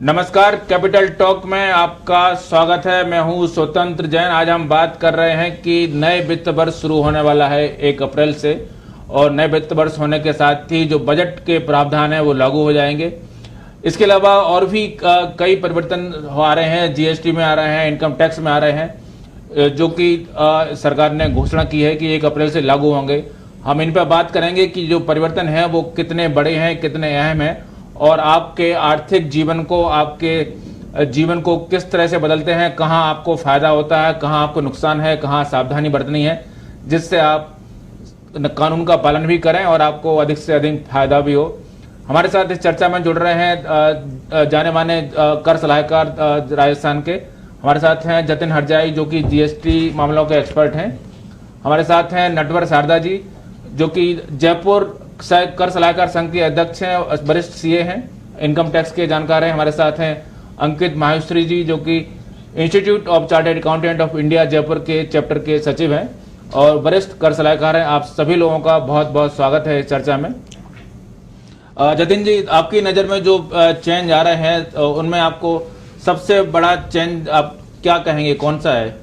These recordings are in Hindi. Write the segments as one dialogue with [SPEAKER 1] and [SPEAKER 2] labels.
[SPEAKER 1] नमस्कार, कैपिटल टॉक में आपका स्वागत है। मैं हूं स्वतंत्र जैन। आज हम बात कर रहे हैं कि नए वित्त वर्ष शुरू होने वाला है 1 अप्रैल से, और नए वित्त वर्ष होने के साथ ही जो बजट के प्रावधान है वो लागू हो जाएंगे। इसके अलावा और भी कई परिवर्तन आ रहे हैं, जीएसटी में आ रहे हैं, इनकम टैक्स में आ रहे हैं, जो कि सरकार ने घोषणा की है कि 1 अप्रैल से लागू होंगे। हम इन पर बात करेंगे कि जो परिवर्तन है वो कितने बड़े हैं, कितने अहम हैं, और आपके आर्थिक जीवन को, आपके जीवन को किस तरह से बदलते हैं, कहाँ आपको फायदा होता है, कहाँ आपको नुकसान है, कहाँ सावधानी बरतनी है, जिससे आप कानून का पालन भी करें और आपको अधिक से अधिक फायदा भी हो। हमारे साथ इस चर्चा में जुड़ रहे हैं जाने माने कर सलाहकार राजस्थान के। हमारे साथ हैं जतिन हरजाई, जो कि जीएसटी मामलों के एक्सपर्ट हैं। हमारे साथ हैं नटवर शारदा जी, जो कि जयपुर कर सलाहकार संघ के अध्यक्ष हैं, वरिष्ठ सीए हैं, इनकम टैक्स के जानकार हैं। हमारे साथ हैं अंकित माहेश्वरी जी, जो कि institute of chartered accountant of India Jaipur के चैप्टर के सचिव हैं और वरिष्ठ कर सलाहकार हैं। आप सभी लोगों का बहुत बहुत स्वागत है इस चर्चा में। जतिन जी, आपकी नज़र में जो चेंज आ रहे हैं उनमें आपको सबसे बड़ा चेंज आप क्या कहेंगे, कौन सा है?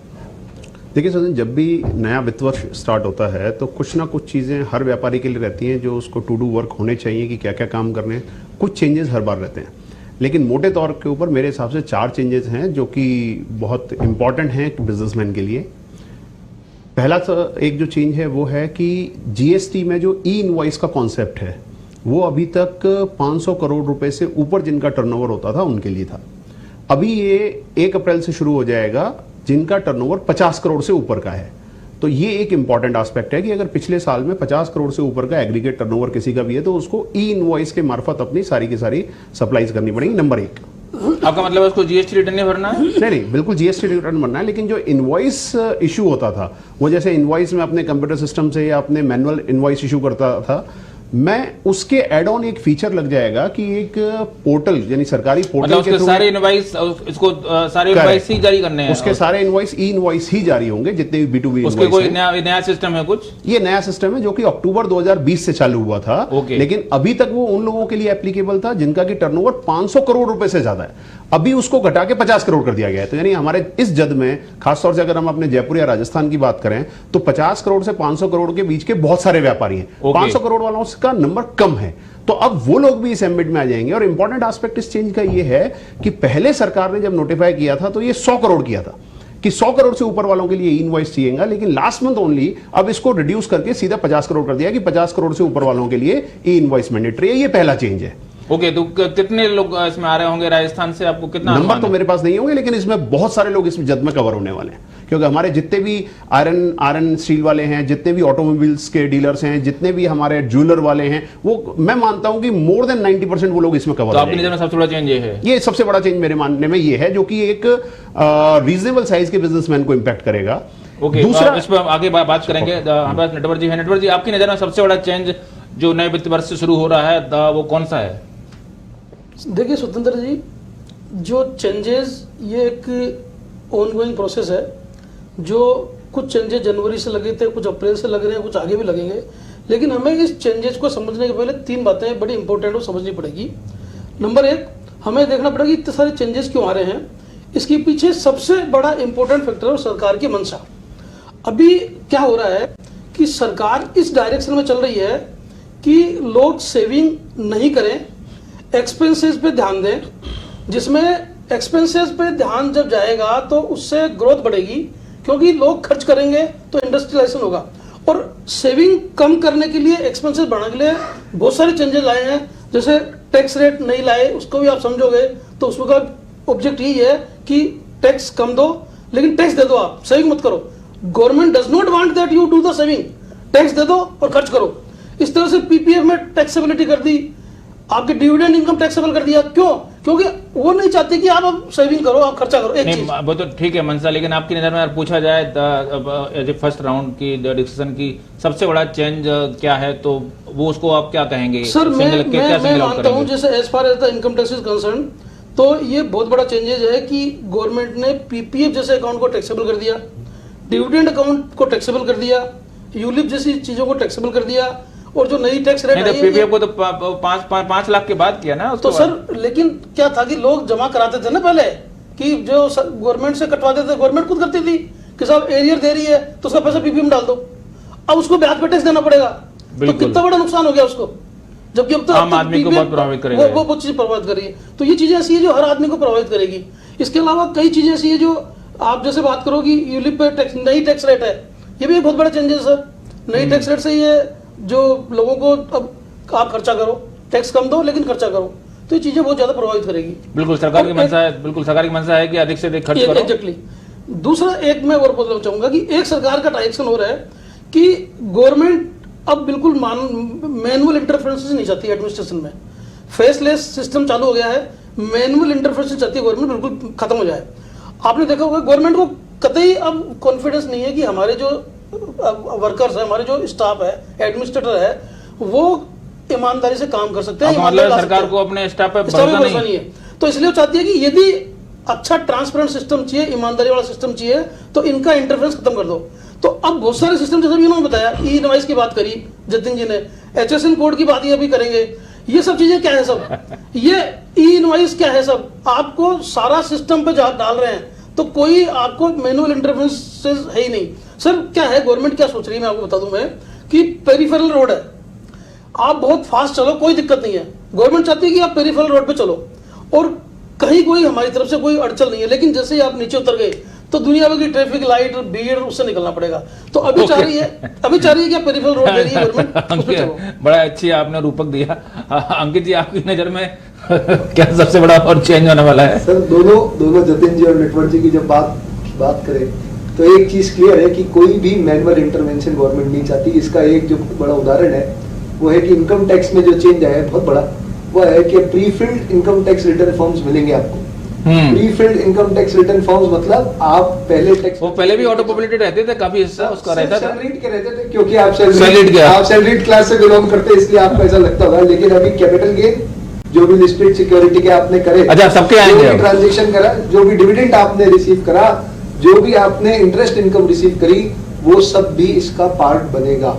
[SPEAKER 2] देखिए सचिन, जब भी नया वित्त वर्ष स्टार्ट होता है तो कुछ ना कुछ चीज़ें हर व्यापारी के लिए रहती हैं जो उसको टू डू वर्क होने चाहिए कि क्या क्या काम करने हैं। कुछ चेंजेस हर बार रहते हैं, लेकिन मोटे तौर के ऊपर मेरे हिसाब से 4 चेंजेस हैं जो कि बहुत इंपॉर्टेंट हैं बिजनेसमैन के लिए। पहला एक जो चेंज है वो है कि जीएसटी में जो ई इनवॉइस का कॉन्सेप्ट है वो अभी तक 500 करोड़ रुपए से ऊपर जिनका टर्नओवर होता था उनके लिए था। अभी ये 1 अप्रैल से शुरू हो जाएगा जिनका टर्नओवर 50 करोड़ से ऊपर का है। तो ये एक इंपॉर्टेंट एस्पेक्ट है कि अगर पिछले साल में 50 करोड़ से ऊपर का एग्रीगेट टर्नओवर किसी का भी है तो उसको ई इनवॉइस के मार्फत अपनी सारी की सारी सप्लाईज करनी पड़ेगी। नंबर 1।
[SPEAKER 1] आपका मतलब उसको जीएसटी रिटर्न नहीं भरना है?
[SPEAKER 2] नहीं, बिल्कुल जीएसटी रिटर्न भरना है, लेकिन जो इनवॉइस इशू होता था वो जैसे इनवॉइस में अपने कंप्यूटर सिस्टम से या अपने मैनुअल इनवॉइस इशू करता था, मैं उसके एड ऑन एक फीचर लग जाएगा कि एक पोर्टल, यानी सरकारी पोर्टल
[SPEAKER 1] के थ्रू सारे इनवॉइस, इसको सारे इनवॉइस ही जारी करने हैं।
[SPEAKER 2] उसके सारे इनवॉइस ई इनवॉइस ही जारी होंगे, जितने भी B2B
[SPEAKER 1] उसके कोई नया सिस्टम है? कुछ ये
[SPEAKER 2] नया सिस्टम है जो कि अक्टूबर 2020 से चालू हुआ था। लेकिन अभी तक वो उन लोगों के लिए एप्लीकेबल था जिनका की टर्नओवर 500 करोड़ रुपए से ज्यादा है। अभी उसको घटा के 50 करोड़ कर दिया गया है। तो यानी हमारे इस जद में, खासतौर से अगर हम अपने जयपुर या राजस्थान की बात करें, तो 50 करोड़ से 500 करोड़ के बीच के बहुत सारे व्यापारी हैं। 500 करोड़ वालों का नंबर कम है, तो अब वो लोग भी इस एम्बिट में आ जाएंगे। और इंपॉर्टेंट एस्पेक्ट इस चेंज का ये है कि पहले सरकार ने जब नोटिफाई किया था तो ये 100 करोड़ किया था कि 100 करोड़ से ऊपर वालों के लिए इनवॉइस चाहिएगा, लेकिन लास्ट मंथ ओनली अब इसको रिड्यूस करके सीधा 50 करोड़ कर दिया कि 50 करोड़ से ऊपर वालों के लिए ई इनवॉइस मैंडेटरी है। ये पहला चेंज है।
[SPEAKER 1] तो कितने लोग इसमें आ रहे होंगे राजस्थान से? आपको कितना
[SPEAKER 2] नंबर तो मेरे पास नहीं होंगे, लेकिन इसमें बहुत सारे लोग इसमें जद में कवर होने वाले हैं, क्योंकि हमारे जितने भी आयरन स्टील वाले हैं, जितने भी ऑटोमोबाइल्स के डीलर्स हैं, जितने भी हमारे ज्वेलर वाले हैं, वो मैं मानता हूं कि मोर देन 90% वो लोग इसमें कवर।
[SPEAKER 1] तो आपकी नजर में सबसे बड़ा चेंज ये है?
[SPEAKER 2] ये सबसे बड़ा चेंज मेरे मानने में ये है, जो कि एक रीजनेबल साइज के बिजनेसमैन को इंपैक्ट करेगा।
[SPEAKER 1] दूसरा, इस पर आगे बात करेंगे। हमारे पास नटवर जी है। नटवर जी, आपकी नजर में सबसे बड़ा चेंज जो नए वित्त वर्ष से शुरू हो रहा है वो कौन सा है?
[SPEAKER 3] देखिए स्वतंत्र जी, जो चेंजेस ये एक ऑनगोइंग प्रोसेस है। जो कुछ चेंजेस जनवरी से लगे थे, कुछ अप्रैल से लग रहे हैं, कुछ आगे भी लगेंगे, लेकिन हमें इस चेंजेस को समझने के पहले 3 बातें बड़ी इंपॉर्टेंट और समझनी पड़ेगी। नंबर 1, हमें देखना पड़ेगा इतने सारे चेंजेस क्यों आ रहे हैं। इसके पीछे सबसे बड़ा इंपॉर्टेंट फैक्टर है सरकार की मंशा। अभी क्या हो रहा है कि सरकार इस डायरेक्शन में चल रही है कि लोग सेविंग नहीं करें, एक्सपेंसेस पे ध्यान दें, जिसमें एक्सपेंसेस पे ध्यान जब जाएगा तो उससे ग्रोथ बढ़ेगी, क्योंकि लोग खर्च करेंगे तो इंडस्ट्रियलाइजेशन होगा। और सेविंग कम करने के लिए, एक्सपेंसेस बढ़ाने के लिए बहुत सारे चेंजेस लाए हैं। जैसे टैक्स रेट नहीं लाए, उसको भी आप समझोगे तो उसका ऑब्जेक्ट यही है कि टैक्स कम दो, लेकिन टैक्स दे दो, आप सेविंग मत करो। Government does not want that you do the saving. Tax दे दो और खर्च करो। इस तरह से पीपीएफ में टैक्सेबिलिटी कर दी, आपके डिविडेंड इनकम टैक्सेबल कर दिया। क्यों? क्योंकि वो नहीं चाहते कि आप सेविंग करो, आप खर्चा करो। एक चीज
[SPEAKER 1] वो तो ठीक है मनसा, लेकिन आपकी नजर में पूछा जाए फर्स्ट राउंड की डिस्कशन की सबसे बड़ा चेंज क्या है, तो वो उसको आप क्या कहेंगे?
[SPEAKER 3] सर, मैं मानता हूं, जैसे as far as the income tax is concern, तो ये बहुत बड़ा चेंजेस है कि गवर्नमेंट ने पीपीएफ जैसे अकाउंट को टैक्सेबल कर दिया, डिविडेंड अकाउंट को टैक्सेबल कर दिया, यूलिप जैसी चीजों को टैक्सेबल कर दिया, और जो नई टैक्स रेट
[SPEAKER 1] नहीं तो पीपीएफ को तो 5 लाख के बाद किया ना
[SPEAKER 3] तो सर लेकिन क्या था कि लोग जमा कराते थे ना पहले, कि जो गवर्नमेंट से कटवाते थे, गवर्नमेंट खुद करती थी कि साहब एरियर दे रही है तो उसका पैसा पीपीएफ में डाल दो, अब उसको ब्याज पे टैक्स देना पड़ेगा, तो कितना बड़ा नुकसान हो गया उसको, जबकि अब तो
[SPEAKER 1] आम आदमी को बहुत प्रभावित करेगा,
[SPEAKER 3] वो चीज प्रभावित कर रही है। तो ये चीजें ऐसी है जो हर आदमी को प्रभावित करेगी। इसके अलावा कई चीजें ऐसी है जो आप जैसे बात करो कि यूलिप पे टैक्स, नई टैक्स रेट है, ये भी एक बहुत बड़ा चेंजेस है सर। नई टैक्स रेट से ये जो लोगों को अब आप खर्चा करो, टैक्स कम दो लेकिन खर्चा करो, तो ये चीजें बहुत ज्यादा प्रभावित करेगी।
[SPEAKER 1] बिल्कुल सरकार की मंशा है, बिल्कुल सरकार की मंशा है कि अधिक से अधिक खर्च करो।
[SPEAKER 3] एग्जैक्टली। दूसरा एक मैं और बोलना चाहूंगा कि एक सरकार का डायरेक्शन हो रहा है कि गवर्नमेंट अब बिल्कुल मैनुअल इंटरफेरेंस नहीं चाहती एडमिनिस्ट्रेशन में, फेसलेस सिस्टम चालू हो गया है, मैनुअल इंटरफेरेंस चाहती है गवर्नमेंट, बिल्कुल खत्म हो जाए। आपने देखा होगा गवर्नमेंट को कतई अब कॉन्फिडेंस नहीं है कि हमारे जो वर्कर्स है, हमारे जो स्टाफ है, एडमिनिस्ट्रेटर है, वो ईमानदारी से काम कर सकते हैं।
[SPEAKER 1] मतलब सरकार को अपने स्टाफ पे भरोसा नहीं
[SPEAKER 3] है, तो इसलिए वो चाहती है कि यदि अच्छा ट्रांसपेरेंट सिस्टम चाहिए, ईमानदारी वाला सिस्टम चाहिए, तो इनका इंटरफेरेंस खत्म कर दो। तो अब बहुत सारे सिस्टम, जैसे भी उन्होंने बताया, ई इनवॉइस की बात करी जतिन जी ने, HSN कोड की बात ये अभी करेंगे, ये सब चीजें क्या है सब, ये ई इनवॉइस क्या है सब, आपको सारा सिस्टम पे डाल रहे हैं, तो कोई आपको मैनुअल इंटरफेरेंस है ही नहीं। सर क्या है गवर्नमेंट क्या सोच रही है, मैं आपको बता दूं मैं कि पेरिफेरल रोड है, आप बहुत फास्ट चलो कोई दिक्कत नहीं है, गवर्नमेंट चाहती है कि आप पेरिफेरल रोड पे चलो और कहीं कोई हमारी तरफ से कोई अड़चन नहीं है, लेकिन जैसे ही आप नीचे उतर गए तो दुनिया भर की ट्रैफिक लाइट, भीड़, उससे निकलना पड़ेगा। तो अभी चाह रही है कि पेरिफेरल रोड दे रही है गवर्नमेंट।
[SPEAKER 1] बड़ा अच्छी आपने रूपक दिया। अंकित जी आपकी नजर में क्या सबसे बड़ा और चेंज होने वाला है?
[SPEAKER 4] सर दोनों जतिन जी और नेटवर्क जी की जब बात करें तो एक चीज क्लियर है कि कोई भी मैनुअल इंटरवेंशन गवर्नमेंट नहीं चाहती। इसका एक जो बड़ा उदाहरण है वो है कि इनकम टैक्स में जो चेंज आया है बहुत बड़ा, वो है कि pre filled income tax return forms मिलेंगे आपको। Pre filled income tax return forms मतलब आप पहले टैक्स, वो
[SPEAKER 1] पहले भी ऑटो पॉपुलेटेड रहते थे, काफी हिस्सा उसका रहता था,
[SPEAKER 4] सैलरीड के रहते थे, क्योंकि आप सैलरीड क्लास से बिलोंग करते, इसलिए आपको ऐसा लगता होगा। लेकिन अभी कैपिटल गेन जो भी लिस्टेड सिक्योरिटी के आपने करे,
[SPEAKER 1] अच्छा सबके आएंगे,
[SPEAKER 4] ट्रांजेक्शन करा, जो भी डिविडेंड आपने रिसीव करा, जो भी आपने इंटरेस्ट इनकम रिसीव करी, वो सब भी इसका पार्ट बनेगा।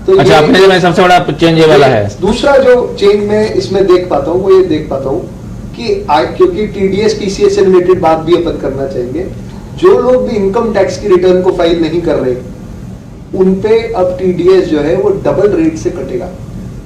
[SPEAKER 4] तो
[SPEAKER 1] अच्छा अपने जो सबसे बड़ा चेंज ये वाला है।
[SPEAKER 4] दूसरा जो चेंज मैं इसमें देख पाता हूँ वो ये देख पाता हूँ कि क्योंकि TDS TCS से रिलेटेड बात भी अपन करना चाहेंगे, जो लोग भी इनकम टैक्स की रिटर्न को फाइल नहीं कर रहे उन पे अब TDS जो है वो डबल रेट से कटेगा।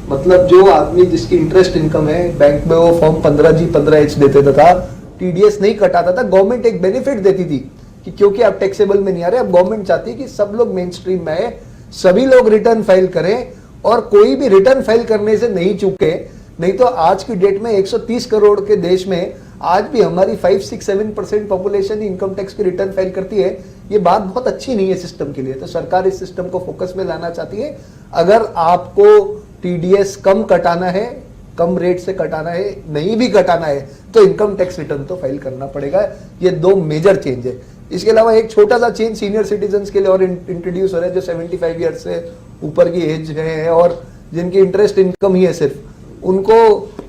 [SPEAKER 4] मतलब जो आदमी जिसकी इंटरेस्ट इनकम है, बैंक में वो फॉर्म 15G 15H देते था, TDS नहीं कटाता था, गवर्नमेंट एक बेनिफिट देती थी कि क्योंकि आप टैक्सेबल में नहीं आ रहे, अब गवर्नमेंट चाहती है कि सब लोग मेन स्ट्रीम में आए, सभी लोग रिटर्न फाइल करें और कोई भी रिटर्न फाइल करने से नहीं चूके। नहीं तो आज की डेट में 130 करोड़ के देश में आज भी हमारी 5-6-7% पॉपुलेशन इनकम टैक्स की रिटर्न फाइल करती है। ये बात बहुत अच्छी नहीं है सिस्टम के लिए, तो सरकार इस सिस्टम को फोकस में लाना चाहती है। अगर आपको TDS कम कटाना है, कम रेट से कटाना है, नहीं भी कटाना है, तो इनकम टैक्स रिटर्न तो फाइल करना पड़ेगा। ये दो मेजर चेंज है। इसके अलावा एक छोटा सा चेंज सीनियर सिटीजन्स के लिए और इंट्रोड्यूस हो रहा है, जो 75 ईयर्स से ऊपर की एज है और जिनकी इंटरेस्ट इनकम ही है सिर्फ, उनको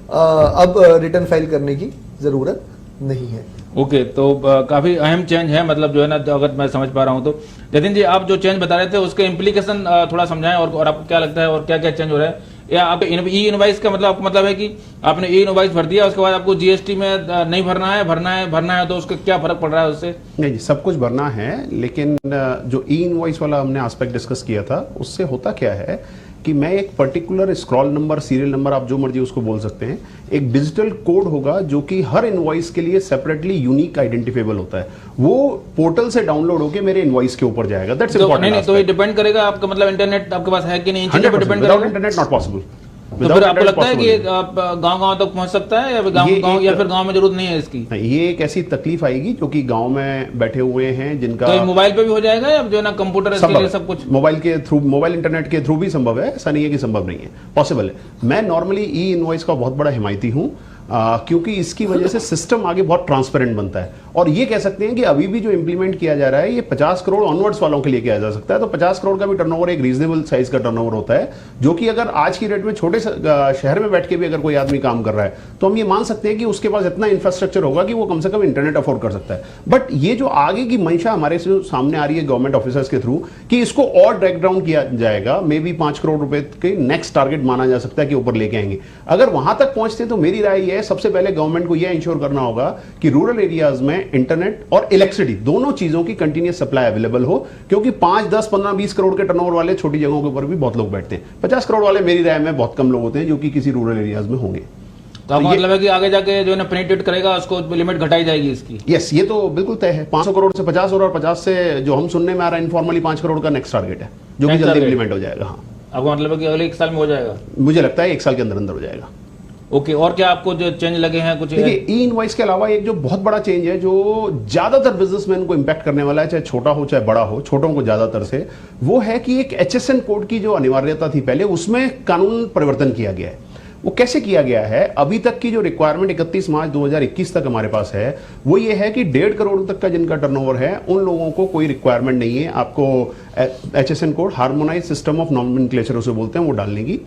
[SPEAKER 4] अब रिटर्न फाइल करने की जरूरत नहीं है।
[SPEAKER 1] ओके तो काफी अहम चेंज है, मतलब जो है ना, अगर मैं समझ पा रहा हूं तो। जतिन जी आप जो चेंज बता रहे थे उसके इम्प्लीकेशन थोड़ा समझाएं, और आपको क्या लगता है और क्या क्या चेंज हो रहा है? या आप ई इनवॉइस का मतलब आपको मतलब है कि आपने ई इनवॉइस भर दिया, उसके बाद आपको GST में नहीं भरना है तो उसका क्या फर्क पड़ रहा है उससे?
[SPEAKER 2] नहीं, सब कुछ भरना है, लेकिन जो ई इनवॉइस वाला हमने एस्पेक्ट डिस्कस किया था, उससे होता क्या है कि मैं एक particular scroll number, serial number, आप जो मर्जी उसको बोल सकते हैं, एक डिजिटल कोड होगा जो कि हर इनवॉइस के लिए सेपरेटली यूनिक आइडेंटिफेबल होता है। वो पोर्टल से डाउनलोड होके मेरे इनवॉइस के ऊपर जाएगा। That's important.
[SPEAKER 1] नहीं तो ये डिपेंड करेगा आपका मतलब इंटरनेट आपके पास है कि नहीं, चीजों पर डिपेंड करेगा।
[SPEAKER 2] Internet not possible.
[SPEAKER 1] तो फिर आपको लगता है कि आप गांव तक पहुंच सकता है या फिर गांव में जरूरत नहीं है इसकी?
[SPEAKER 2] ये एक ऐसी तकलीफ आएगी जो कि गांव में बैठे हुए हैं जिनका,
[SPEAKER 1] तो मोबाइल पे भी हो जाएगा या जो है ना कंप्यूटर इसके लिए सब कुछ
[SPEAKER 2] मोबाइल के थ्रू, मोबाइल इंटरनेट के थ्रू भी संभव है, ऐसा नहीं है कि संभव नहीं है, पॉसिबल है। मैं नॉर्मली ई इनवॉइस का बहुत बड़ा हिमायती हूं। क्योंकि इसकी वजह से सिस्टम आगे बहुत ट्रांसपेरेंट बनता है। और ये कह सकते हैं कि अभी भी जो इंप्लीमेंट किया जा रहा है ये 50 करोड़ ऑनवर्ड्स वालों के लिए किया जा सकता है। तो 50 करोड़ का भी टर्नओवर एक रीजनेबल साइज का टर्नओवर होता है, जो कि अगर आज की डेट में छोटे शहर में बैठ के भी अगर कोई आदमी काम कर रहा है तो हम ये मान सकते हैं कि उसके पास इतना इंफ्रास्ट्रक्चर होगा कि वो कम से कम इंटरनेट अफोर्ड कर सकता है। बट ये जो आगे की मंशा हमारे सामने आ रही है गवर्नमेंट ऑफिसर्स के थ्रू कि इसको और ड्रैग डाउन किया जाएगा, मे बी 5 करोड़ रुपए के नेक्स्ट टारगेट माना जा सकता है कि ऊपर लेके आएंगे। अगर वहां तक पहुंचते तो मेरी राय यह है सबसे पहले गवर्नमेंट को यह इंश्योर करना होगा कि रूरल एरियाज में इंटरनेट और इलेक्ट्रिसिटी दोनों चीजों की कंटिन्यूस सप्लाई अवेलेबल हो, क्योंकि 5, 10, 15, 20 करोड़ के टर्नओवर वाले छोटी जगहों के ऊपर भी बहुत लोग बैठते हैं। 50 करोड़ वाले मेरी राय में बहुत कम लोग होते हैं जो कि किसी रूरल एरियाज में होंगे।
[SPEAKER 1] तो आपका मतलब है कि आगे जाके जो है पेनिट्रेट करेगा उसको लिमिट घटाई जाएगी इसकी?
[SPEAKER 2] यस, ये तो बिल्कुल तय है। 500 करोड़ से 50 और 50 से जो हम सुनने में आ रहा है इनफॉर्मली 5 करोड़ का नेक्स्ट टारगेट है, जो कि जल्दी इंप्लीमेंट हो जाएगा। हाँ,
[SPEAKER 1] आपका मतलब है कि अगले 1 साल में हो जाएगा?
[SPEAKER 2] मुझे लगता है 1 साल के अंदर अंदर हो जाएगा।
[SPEAKER 1] ओके, और क्या आपको जो चेंज लगे हैं कुछ?
[SPEAKER 2] देखिए, ई इनवॉइस के अलावा एक जो बहुत बड़ा चेंज है जो ज्यादातर बिजनेसमैन को इंपैक्ट करने वाला है, चाहे छोटा हो चाहे बड़ा हो, छोटों को ज्यादातर से, वो है कि एक HSN कोड की जो अनिवार्यता थी पहले, उसमें कानून परिवर्तन किया गया है। वो कैसे किया गया है? अभी तक की जो रिक्वायरमेंट 31 मार्च 2021 तक हमारे पास है वो ये है कि 1.5 करोड़ तक का जिनका टर्नओवर है उन लोगों को कोई रिक्वायरमेंट नहीं है आपको HSN code, harmonise system of nomenclature उसे बोलते हैं, वो डालने की।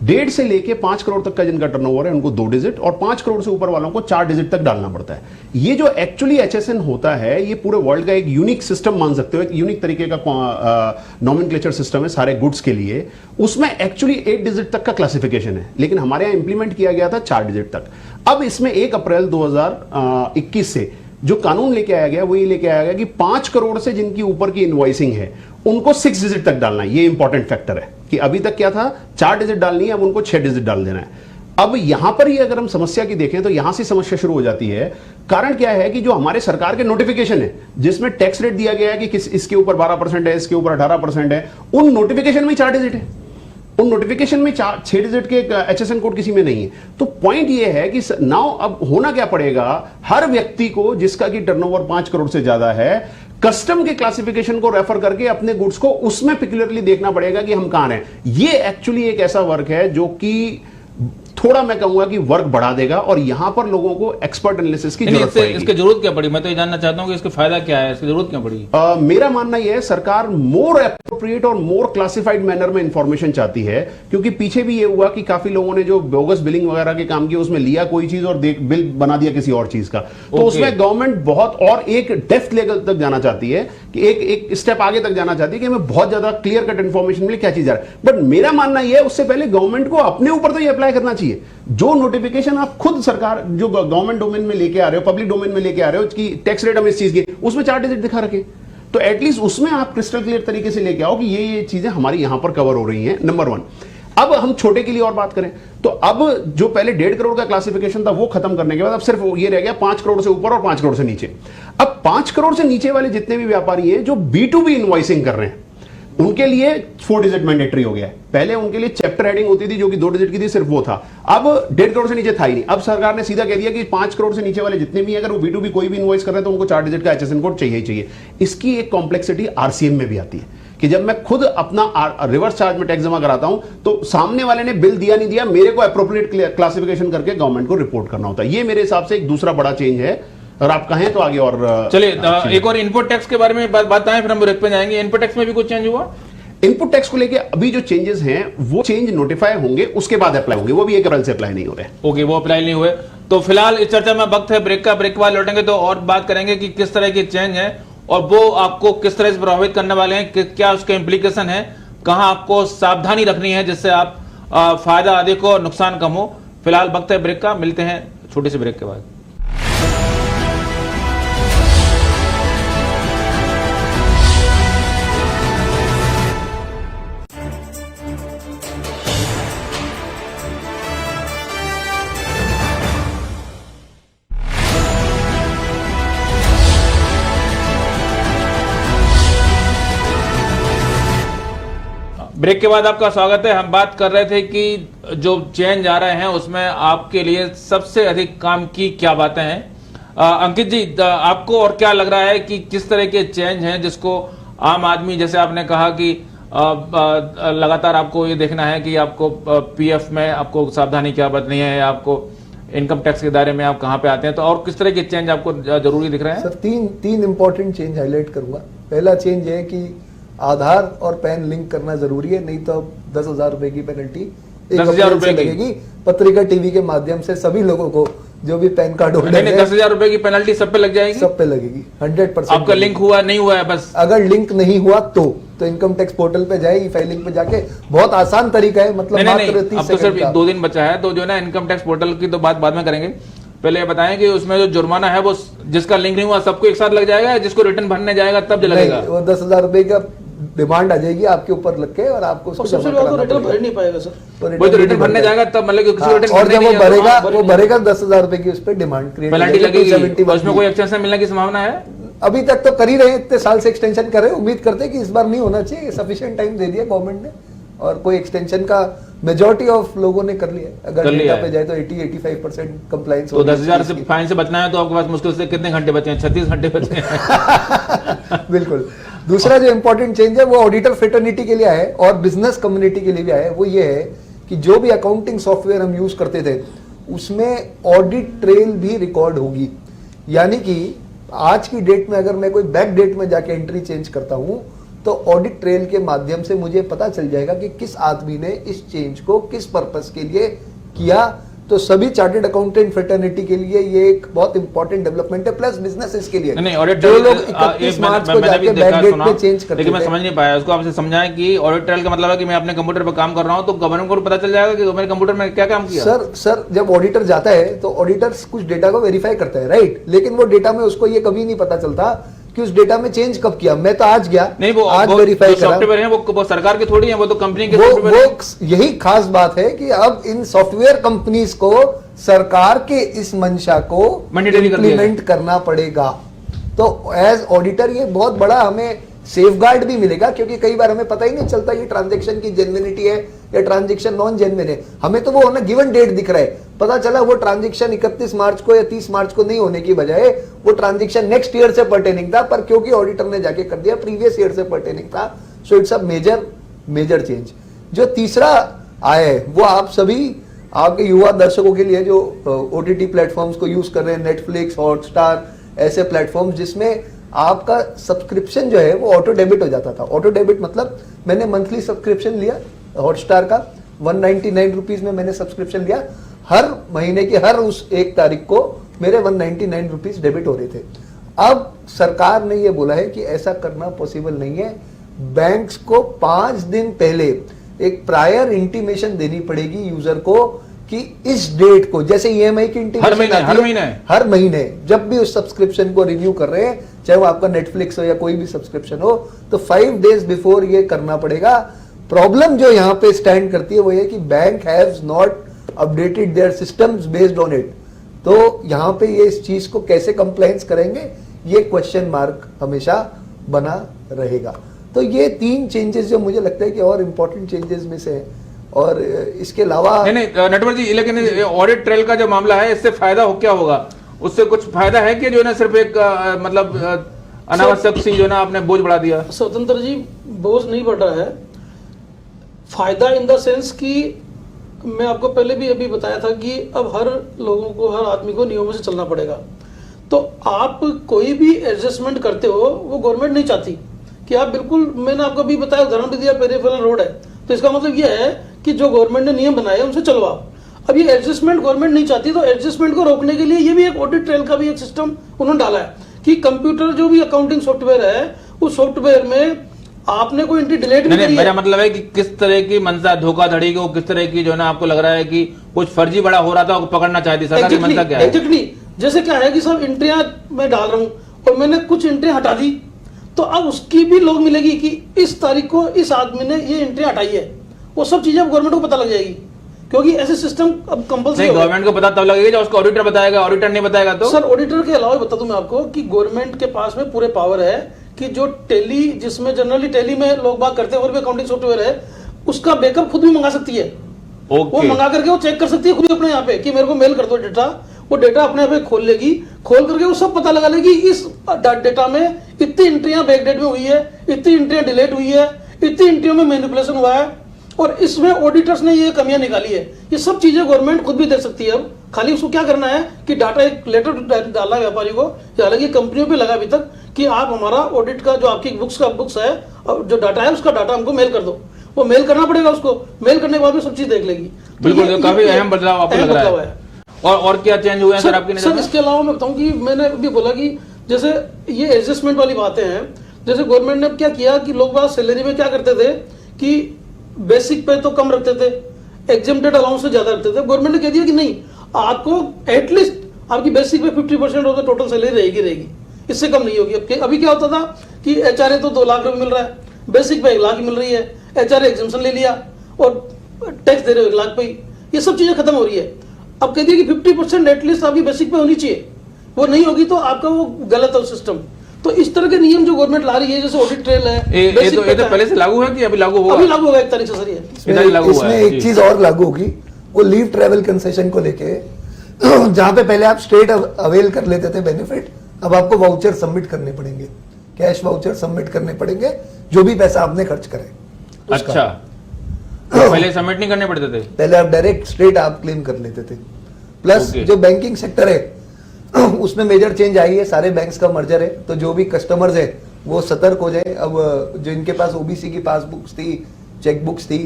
[SPEAKER 2] 1.5 से लेके 5 करोड़ तक का जिनका टर्नओवर है उनको 2 डिजिट, और 5 करोड़ से ऊपर वालों को 4 डिजिट तक डालना पड़ता है। ये जो एक्चुअली HSN होता है ये पूरे वर्ल्ड का एक यूनिक सिस्टम मान सकते हो, एक यूनिक तरीके का नॉमेनक्लेचर सिस्टम है सारे गुड्स के लिए। उसमें एक्चुअली 8 डिजिट तक का क्लासिफिकेशन है, लेकिन हमारे यहां इंप्लीमेंट किया गया था 4 डिजिट तक। अब इसमें 1 अप्रैल 2021 से जो कानून लेके आया गया वो ये लेके आया गया कि 5 करोड़ से जिनकी ऊपर की इनवॉइसिंग है उनको 6 डिजिट तक डालना है। ये इंपॉर्टेंट फैक्टर है कि अभी तक क्या था, 4 डिजिट डालनी है, अब उनको 6 डिजिट डाल देना है। अब यहां पर ही अगर हम समस्या की देखें तो यहां से समस्या शुरू हो जाती है। कारण क्या है कि जो हमारे सरकार के नोटिफिकेशन है जिसमें टैक्स रेट दिया गया है कि इसके ऊपर 12% है, इसके ऊपर 18% है, उन नोटिफिकेशन में 4 डिजिट है। उन नोटिफिकेशन में 6 डिजिट के HSN कोड किसी में नहीं है। तो पॉइंट ये है कि नाउ अब होना क्या पड़ेगा, हर व्यक्ति को जिसका की टर्नओवर 5 करोड़ से ज्यादा है, कस्टम के क्लासिफिकेशन को रेफर करके अपने गुड्स को उसमें पिक्युलरली देखना पड़ेगा कि हम कहां हैं। ये एक्चुअली एक ऐसा वर्क है जो कि थोड़ा मैं कहूंगा कि वर्क बढ़ा देगा, और यहां पर लोगों को एक्सपर्ट एनालिसिस की जरूरत पड़ेगी।
[SPEAKER 1] इसकी जरूरत क्या पड़ी? मैं तो ये जानना चाहता हूं कि इसका फायदा क्या है, इसकी जरूरत क्या पड़ी?
[SPEAKER 2] मेरा मानना यह है सरकार मोर एप्रोप्रिएट और मोर क्लासिफाइड मैनर में इंफॉर्मेशन चाहती है, क्योंकि पीछे भी ये हुआ कि काफी लोगों ने जो बोगस बिलिंग वगैरह के काम किए उसमें लिया कोई चीज और बिल बना दिया किसी और चीज का। तो उसमें गवर्नमेंट बहुत और एक डेप्थ लेवल तक जाना चाहती है कि एक स्टेप आगे तक जाना चाहती है कि हमें बहुत ज्यादा क्लियर कट इंफॉर्मेशन मिले क्या चीज आ रहा है। बट मेरा मानना यह है उससे पहले गवर्नमेंट को अपने ऊपर तो ये अप्लाई करना चाहिए। जो नोटिफिकेशन आप खुद सरकार जो गवर्नमेंट डोमेन में लेके आ रहे हो, पब्लिक डोमेन में लेके आ रहे हो कि टैक्स रेट हम इस चीज की, उसमें 4 डिजिट दिखा रखे, तो एटलीस्ट उसमें आप क्रिस्टल क्लियर तरीके से लेके आओ कि ये चीजें हमारी यहां पर कवर हो रही हैं। नंबर 1। अब हम छोटे के लिए और बात करें तो अब जो पहले 1.5 करोड़ का क्लासिफिकेशन था वो खत्म करने के बाद अब सिर्फ ये रह गया 5 करोड़ से ऊपर और 5 करोड़ से नीचे। अब 5 करोड़ से नीचे वाले जितने भी व्यापारी हैं जो B2B इनवॉइसिंग कर रहे हैं उनके लिए 4 डिजिट मैंडेटरी हो गया है। पहले उनके लिए चैप्टर हेडिंग होती थी जो कि 2 डिजिट की थी, सिर्फ वो था। अब 1.5 करोड़ से नीचे था ही नहीं। अब सरकार ने सीधा कह दिया कि 5 करोड़ से नीचे वाले जितने भी अगर वो B2B कोई भी इनवॉइस कर रहे हैं तो उनको 4 डिजिट का HSN कोड चाहिए ही चाहिए। इसकी एक कॉम्प्लेक्सिटी RCM में भी आती है कि जब मैं खुद अपना रिवर्स चार्ज में टैक्स जमा कराता हूं तो सामने वाले ने बिल दिया नहीं दिया, मेरे को एप्रोप्रिएट क्लासिफिकेशन करके गवर्नमेंट को रिपोर्ट करना होता है। ये मेरे हिसाब से एक दूसरा बड़ा चेंज है। और आप कहें तो आगे और
[SPEAKER 1] चलिए एक और इनपुट टैक्स के बारे में बात आए, फिर हम ब्रेक पे जाएंगे। इनपुट टैक्स में भी कुछ चेंज हुआ?
[SPEAKER 2] इनपुट टैक्स को लेके अभी जो चेंजेस हैं वो चेंज नोटिफाई होंगे, उसके बाद अप्लाई होंगे, वो भी 1 अप्रैल से अप्लाई नहीं हो रहे।
[SPEAKER 1] ओके, वो अप्लाई नहीं हुए। तो फिलहाल इस चर्चा में वक्त है ब्रेक का। ब्रेक के बाद लौटेंगे तो और बात करेंगे कि किस तरह की चेंज है और वो आपको किस तरह से प्रभावित करने वाले हैं, क्या उसके इंप्लीकेशन है, कहां आपको सावधानी रखनी है जिससे आप फायदा अधिक हो, नुकसान कम हो। फिलहाल वक्त है ब्रेक का, मिलते हैं छोटे से ब्रेक के बाद। ब्रेक के बाद आपका स्वागत है। हम बात कर रहे थे कि जो चेंज आ रहे हैं उसमें आपके लिए सबसे अधिक काम की क्या बातें हैं। अंकित जी, आपको और क्या लग रहा है कि किस तरह के चेंज हैं जिसको आम आदमी, जैसे आपने कहा कि लगातार आपको ये देखना है कि आपको PF में आपको सावधानी क्या बरतनी है, आपको इनकम टैक्स के दायरे में आप कहाँ पे आते हैं, तो और किस तरह के चेंज आपको जरूरी दिख रहे हैं?
[SPEAKER 5] सर तीन इंपॉर्टेंट चेंज हाईलाइट करूंगा। पहला चेंज है कि आधार और पैन लिंक करना जरूरी है, नहीं तो 10,000 रुपए की पेनल्टी
[SPEAKER 1] 10,000 रुपए की
[SPEAKER 5] लगेगी। पत्रिका टीवी के माध्यम से सभी लोगों को जो भी पैन कार्ड होल्डर
[SPEAKER 1] नहीं, 10,000 रुपए की पेनल्टी सब पे लग जाएगी?
[SPEAKER 5] सब पे लगेगी 100%।
[SPEAKER 1] आपका लिंक हुआ नहीं हुआ है बस?
[SPEAKER 5] अगर लिंक नहीं हुआ तो इनकम टैक्स पोर्टल पे जाए, ई फाइलिंग पे जाके, बहुत आसान तरीका है, मतलब
[SPEAKER 1] नहीं, अब तो सिर्फ 2 दिन बचा है, तो जो है ना इनकम टैक्स पोर्टल की तो बात बाद में करेंगे। पहले ये बताएं कि उसमें जो जुर्माना है वो जिसका लिंक नहीं हुआ सबको एक साथ लग जाएगा, जिसको रिटर्न भरने जाएगा तब लगेगा?
[SPEAKER 5] वो 10,000 रुपए का डिमांड आ जाएगी आपके ऊपर लग के, और आपको उसको
[SPEAKER 3] सबसे
[SPEAKER 5] जमा कराना
[SPEAKER 3] रिटर्न
[SPEAKER 5] पड़ेगा।
[SPEAKER 3] भर नहीं पाएगा सर।
[SPEAKER 1] वो तो रिटर्न भरने जाएगा तब, मतलब कि किसी को रिटर्न
[SPEAKER 5] और
[SPEAKER 1] भरने
[SPEAKER 5] जब
[SPEAKER 1] नहीं
[SPEAKER 5] वो
[SPEAKER 1] है,
[SPEAKER 5] भरेगा
[SPEAKER 1] तो
[SPEAKER 5] वो भरेगा 10,000 रुपए की उस पर डिमांड क्रिएट
[SPEAKER 1] पेनल्टी लगेगी। उसमें कोई एक्सटेंशन मिलने की संभावना है?
[SPEAKER 5] अभी तक तो कर ही रहे हैं, इतने साल से एक्सटेंशन कर रहे हैं, उम्मीद करते हैं कि इस बार नहीं होना चाहिए। सफिशिएंट टाइम दे दिया गवर्नमेंट ने, और कोई एक्सटेंशन का मेजॉरिटी ऑफ लोगों ने कर लिया। अगर डेटा पे जाए तो 80-85% कंप्लायंस।
[SPEAKER 1] तो 10,000 से फाइन से बचना है तो आपके पास मुश्किल से कितने घंटे बचे हैं? 36 घंटे बचे हैं।
[SPEAKER 5] बिल्कुल। दूसरा जो इंपॉर्टेंट चेंज है वो ऑडिटर फ्रेटर्निटी के लिए आया है और बिजनेस कम्युनिटी के लिए भी आया है। वो ये है कि जो भी अकाउंटिंग सॉफ्टवेयर हम यूज करते थे उसमें ऑडिट ट्रेल भी रिकॉर्ड होगी। यानी कि आज की डेट में अगर मैं कोई बैक डेट में जाके एंट्री चेंज करता हूं तो ऑडिट ट्रेल के माध्यम से मुझे पता चल जाएगा कि किस आदमी ने इस चेंज को किस पर्पस के लिए किया। तो सभी चार्टर्ड अकाउंटेंट फ्रेटर्निटी के लिए ये एक बहुत इंपॉर्टेंट डेवलपमेंट है, प्लस बिजनेसेस के लिए।
[SPEAKER 1] नहीं, ऑडिट
[SPEAKER 5] जो
[SPEAKER 1] ट्रेल
[SPEAKER 5] लोग 31 मार्च को जाके बैक डेट पे चेंज करते
[SPEAKER 1] लेकिन मैं समझ नहीं पाया उसको। आपसे समझाएं कि ऑडिट ट्रेल का मतलब है कि मैं अपने कंप्यूटर पर काम कर रहा हूं तो गवर्नमेंट को पता चल जाएगा कि मेरे कंप्यूटर में क्या काम किया।
[SPEAKER 5] सर जब ऑडिटर जाता है तो ऑडिटर कुछ डेटा को वेरीफाई करता है, राइट, लेकिन वो डेटा में उसको ये कभी नहीं पता चलता कि उस डेटा में चेंज कब किया। मैं तो आज गया,
[SPEAKER 1] नहीं, वो
[SPEAKER 5] आज वेरीफाई करा।
[SPEAKER 1] सॉफ्टवेयर है वो सरकार के थोड़ी है, वो तो कंपनी के
[SPEAKER 5] वो यही खास बात है कि अब इन सॉफ्टवेयर कंपनीज को सरकार के इस मंशा को इम्प्लीमेंट करना पड़ेगा। तो एज ऑडिटर ये बहुत बड़ा हमें सेफगार्ड भी मिलेगा, क्योंकि कई बार हमें पता ही नहीं चलता ये ट्रांजैक्शन की जेन्युइनिटी है या ट्रांजैक्शन नॉन जेन्युइन है। हमें तो वो होना गिवन डेट दिख रहा है, पता चला वो ट्रांजैक्शन 31 मार्च को या 30 मार्च को नहीं होने की बजाय वो ट्रांजैक्शन नेक्स्ट ईयर से पर्टेनिंग था, पर क्योंकि ऑडिटर ने जाके कर दिया प्रीवियस ईयर से पर्टेनिंग था। So it's a major change. जो तीसरा आया है वो आप सभी आपके युवा दर्शकों के लिए जो ओटीटी प्लेटफॉर्म्स को यूज कर रहे हैं, नेटफ्लिक्स, हॉटस्टार, ऐसे प्लेटफॉर्म्स जिसमें आपका सब्सक्रिप्शन जो है वो ऑटो डेबिट हो जाता था। ऑटो डेबिट मतलब मैंने मंथली सब्सक्रिप्शन लिया हॉटस्टार का, 199 रुपीज में मैंने सब्सक्रिप्शन लिया, हर महीने की हर उस 1 तारीख को मेरे 199 रुपीज डेबिट हो रहे थे। अब सरकार ने ये बोला है कि ऐसा करना पॉसिबल नहीं है। बैंक्स को 5 दिन पहले एक प्रायर इंटीमेशन देनी पड़ेगी यूजर को कि इस डेट को, जैसे ईएमआई की इंटीमेशन हर महीने जब भी उस सब्सक्रिप्शन को रिन्यू कर रहे हैं, चाहे वो आपका नेटफ्लिक्स हो या कोई भी सब्सक्रिप्शन हो, तो 5 डेज बिफोर ये करना पड़ेगा। प्रॉब्लम जो यहाँ पे स्टैंड करती है वो ये कि bank have not updated their systems based on it. तो यहाँ पे ये इस चीज को कैसे कंप्लायंस करेंगे, ये क्वेश्चन मार्क हमेशा बना रहेगा। तो ये 3 चेंजेस जो मुझे लगता है कि और इंपॉर्टेंट चेंजेस में से है। और इसके अलावा
[SPEAKER 1] नहीं नटवर जी, लेकिन ऑडिट ट्रेल का जो मामला है इससे फायदा हो क्या होगा? उससे कुछ फायदा है कि जो ना सिर्फ एक मतलब अनावश्यक सी जो ना आपने बोझ बढ़ा दिया?
[SPEAKER 3] स्वतंत्र जी, बोझ नहीं बढ़ रहा है। फायदा इन द सेंस कि मैं आपको पहले भी अभी बताया था कि अब हर लोगों को, हर आदमी को नियमों से चलना पड़ेगा। तो आप कोई भी एडजस्टमेंट करते हो वो गवर्नमेंट नहीं चाहती कि आप बिल्कुल, मैंने आपको अभी बताया, उदाहरण भी दिया, पेरिफेरल रोड है, तो इसका मतलब ये है कि जो गवर्नमेंट ने नियम बनाए उनसे चलवाओ। अब ये एडजस्टमेंट गवर्नमेंट नहीं चाहती, तो एडजस्टमेंट को रोकने के लिए ये भी एक ऑडिट ट्रेल का भी एक सिस्टम उन्होंने डाला है कि कंप्यूटर जो भी अकाउंटिंग सॉफ्टवेयर है उस सॉफ्टवेयर में आपने कोई एंट्री डिलीट भी करी है।
[SPEAKER 1] मेरा मतलब है कि किस तरह की मंशा धोखाधड़ी को, किस तरह की जो ना आपको लग रहा है कि कुछ फर्जी बड़ा हो रहा था, पकड़ना चाहती सरकार की मंशा क्या है?
[SPEAKER 3] एग्जैक्टली, जैसे क्या है कि सब एंट्रियां मैं डाल रहा हूं और मैंने कुछ एंट्रियां हटा दी, तो अब उसकी भी लोग मिलेगी कि इस तारीख को इस आदमी ने ये एंट्री हटाई है। वो सब चीजें अब गवर्नमेंट को पता लग जाएगी, क्योंकि ऐसे सिस्टम अब कंपलसरी है।
[SPEAKER 1] गवर्नमेंट को पता तब लगेगा जब उसको ऑडिटर बताएगा, ऑडिटर नहीं बताएगा तो?
[SPEAKER 3] सर, ऑडिटर के अलावा बता दूं मैं आपको कि गवर्नमेंट के पास में पूरे पावर है कि जो टेली, जिसमें जनरली टेली में लोग बात करते हैं और भी अकाउंटिंग सॉफ्टवेयर है, उसका बैकअप खुद भी मंगा सकती है। वो मंगा करके वो चेक कर सकती है खुद ही अपने यहाँ पे कि मेरे को मेल कर दो डेटा, वो डेटा अपने यहाँ पे खोल लेगी, खोल करके वो सब पता लगा लेगी इस डेटा में इतनी एंट्रियां बैकडेट में हुई है, इतनी एंट्रियां डिलीट हुई है, इतनी एंट्रियों में मैनिपुलेशन हुआ है। और इसमें ऑडिटर्स ने ये कमियां निकाली है। ये सब चीजें गवर्नमेंट खुद भी देख सकती है। अब खाली उसको क्या करना है कि डाटा, एक लेटर डालना है व्यापारी को, हालांकि कंपनियों पे लगा अभी तक कि आप हमारा ऑडिट का जो आपकी बुक्स है और जो डाटा है उसका डाटा हमको मेल कर दो। वो मेल करना पड़ेगा उसको, मेल करने के बाद में सब चीज देख लेगी।
[SPEAKER 1] बिल्कुल, तो काफी अहम बदलाव आपको लग रहा है। और क्या चेंज हुए हैं सर आपकी नजर में?
[SPEAKER 3] इसके अलावा मैं बताऊं कि मैंने अभी बोला कि जैसे ये एडजस्टमेंट वाली बातें हैं, जैसे गवर्नमेंट ने क्या किया कि लोग बात सैलरी में क्या करते थे कि बेसिक पे तो कम रखते थे, एग्जेम्प्टेड अलाउंस से ज्यादा रखते थे। गवर्नमेंट ने कह दिया कि नहीं, आपको एटलीस्ट आपकी बेसिक पे 50% ऑफ द टोटल सैलरी रहेगी, इससे कम नहीं होगी। अभी क्या होता था कि एचआरए तो 2 लाख रुपए मिल रहा है, बेसिक पे 1 लाख मिल रही है, एचआरए एग्जेम्पशन ले लिया और टैक्स दे रहे हो 1 लाख पे ही। ये सब चीजें खत्म हो रही है। अब कह दिया कि 50% एटलीस्ट आपकी बेसिक पे होनी चाहिए, वो नहीं होगी तो आपका वो गलत है सिस्टम। तो इस तरह के नियम जो गवर्नमेंट ला रही है, जैसे ऑडिट ट्रेल है,
[SPEAKER 1] ये तो पहले से लागू है कि अभी लागू होगा?
[SPEAKER 3] अभी लागू होगा 1 तारीख से सर। ये
[SPEAKER 5] इसमें एक चीज और लागू होगी, वो लीव ट्रेवल कंसेशन को लेके, जहां पे पहले आप स्ट्रेट अवेल कर लेते थे बेनिफिट, अब आपको वाउचर सबमिट करने पड़ेंगे, कैश वाउचर सबमिट करने पड़ेंगे, जो भी पैसा आपने खर्च करे।
[SPEAKER 1] अच्छा, तो पहले सबमिट नहीं करने पड़ते थे?
[SPEAKER 5] पहले आप डायरेक्ट स्ट्रेट आप क्लेम कर लेते थे। प्लस जो बैंकिंग सेक्टर है उसमें मेजर चेंज आई है, सारे बैंक्स का मर्जर है, तो जो भी कस्टमर्स है वो सतर्क हो जाए। अब जो इनके पास ओबीसी की पासबुक्स थी, चेकबुक्स थी,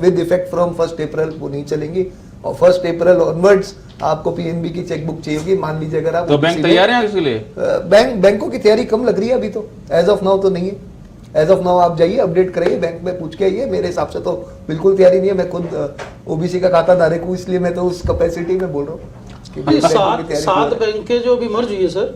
[SPEAKER 5] विद इफेक्ट फ्रॉम 1 अप्रैल वो नहीं चलेंगी, और 1 अप्रैल ऑनवर्ड्स आपको पीएनबी की चेकबुक चाहिए होगी। मान लीजिए अगर आप
[SPEAKER 1] तो बैंक तैयार है इसके लिए?
[SPEAKER 5] बैंकों की तैयारी कम लग रही है अभी तो, एज ऑफ नाउ तो नहीं है। एज ऑफ नाउ आप जाइए, अपडेट कराइए, बैंक में पूछ के आइए। मेरे हिसाब से तो बिल्कुल तैयारी नहीं है। मैं खुद ओबीसी का खाता धारक हूँ, इसलिए मैं तो उस कैपेसिटी में बोल रहा हूँ।
[SPEAKER 3] 7 बैंकें जो अभी मर्ज हुई है सर,